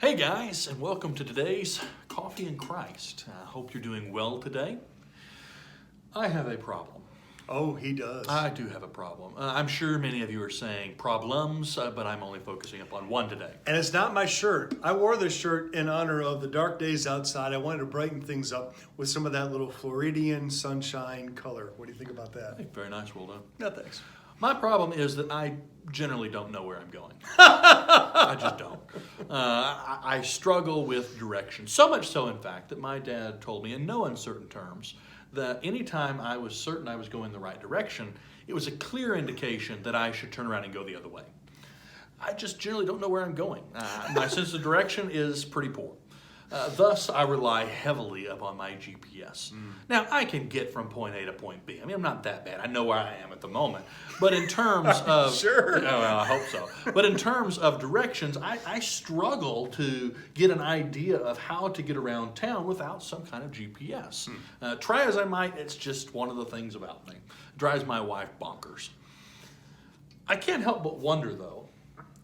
Hey guys, and welcome to today's Coffee and Christ. I hope you're doing well today. I have a problem. Oh, he does. I do have a problem. I'm sure many of you are saying problems, but I'm only focusing upon one today. And it's not my shirt. I wore this shirt in honor of the dark days outside. I wanted to brighten things up with some of that little Floridian sunshine color. What do you think about that? Hey, very nice, well done. No, thanks. My problem is that I generally don't know where I'm going. I just don't. I struggle with direction. So much so, in fact, that my dad told me in no uncertain terms that anytime I was certain I was going the right direction, it was a clear indication that I should turn around and go the other way. I just generally don't know where I'm going. My sense of direction is pretty poor. Thus, I rely heavily upon my GPS. Now, I can get from point A to point B. I mean, I'm not that bad. I know where I am at the moment. But in terms of... Sure. Oh, well, I hope so. But in terms of directions, I struggle to get an idea of how to get around town without some kind of GPS. Try as I might, it's just one of the things about me. It drives my wife bonkers. I can't help but wonder, though,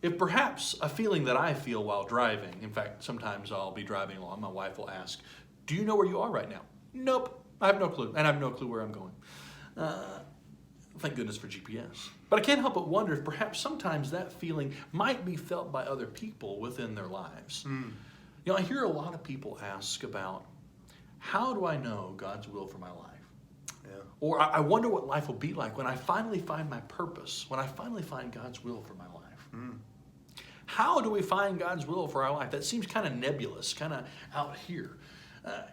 if perhaps a feeling that I feel while driving, in fact, sometimes I'll be driving along, my wife will ask, do you know where you are right now? Nope, I have no clue, and I have no clue where I'm going. Thank goodness for GPS. But I can't help but wonder if perhaps sometimes that feeling might be felt by other people within their lives. You know, I hear a lot of people ask about, how do I know God's will for my life? Yeah. Or I wonder what life will be like when I finally find my purpose, when I finally find God's will for my life. How do we find God's will for our life? That seems kind of nebulous, kind of out here.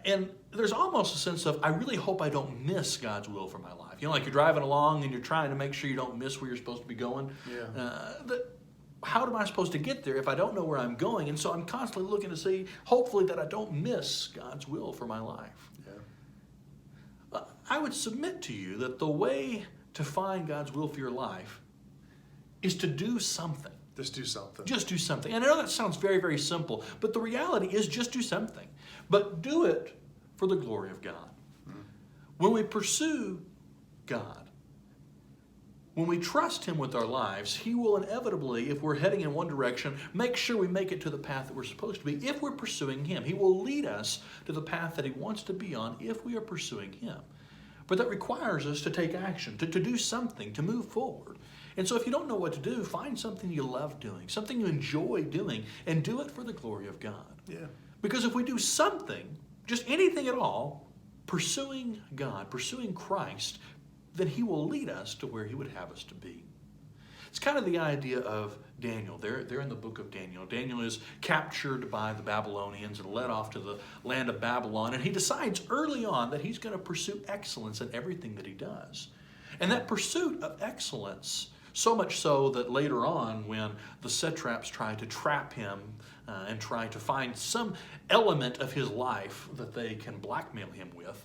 And there's almost a sense of, I really hope I don't miss God's will for my life. You know, like you're driving along and you're trying to make sure you don't miss where you're supposed to be going. Yeah. How am I supposed to get there if I don't know where I'm going? And so I'm constantly looking to see, hopefully, that I don't miss God's will for my life. Yeah. I would submit to you that the way to find God's will for your life is to do something. Just do something. Just do something. And I know that sounds very, very simple, but the reality is just do something. But do it for the glory of God. When we pursue God, when we trust Him with our lives, He will inevitably, if we're heading in one direction, make sure we make it to the path that we're supposed to be. If we're pursuing Him, He will lead us to the path that He wants to be on if we are pursuing Him. But that requires us to take action, to do something, to move forward. And so if you don't know what to do, find something you love doing, something you enjoy doing, and do it for the glory of God. Yeah. Because if we do something, just anything at all, pursuing God, pursuing Christ, then He will lead us to where He would have us to be. It's kind of the idea of Daniel. They're in the book of Daniel. Daniel is captured by the Babylonians and led off to the land of Babylon. And he decides early on that he's going to pursue excellence in everything that he does. And that pursuit of excellence, so much so that later on when the satraps try to trap him and try to find some element of his life that they can blackmail him with,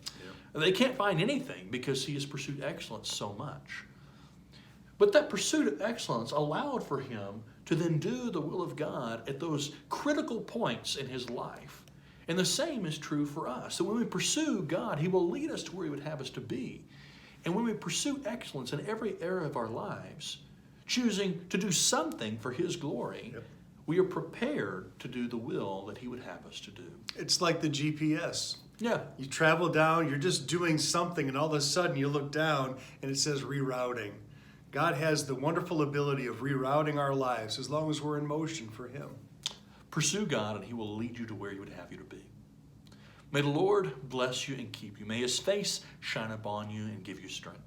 they can't find anything because he has pursued excellence so much. But that pursuit of excellence allowed for him to then do the will of God at those critical points in his life. And the same is true for us. So when we pursue God, He will lead us to where He would have us to be. And when we pursue excellence in every area of our lives, choosing to do something for His glory, we are prepared to do the will that He would have us to do. It's like the GPS. Yeah. You travel down, you're just doing something, and all of a sudden you look down and it says rerouting. God has the wonderful ability of rerouting our lives as long as we're in motion for Him. Pursue God and He will lead you to where He would have you to be. May the Lord bless you and keep you. May His face shine upon you and give you strength.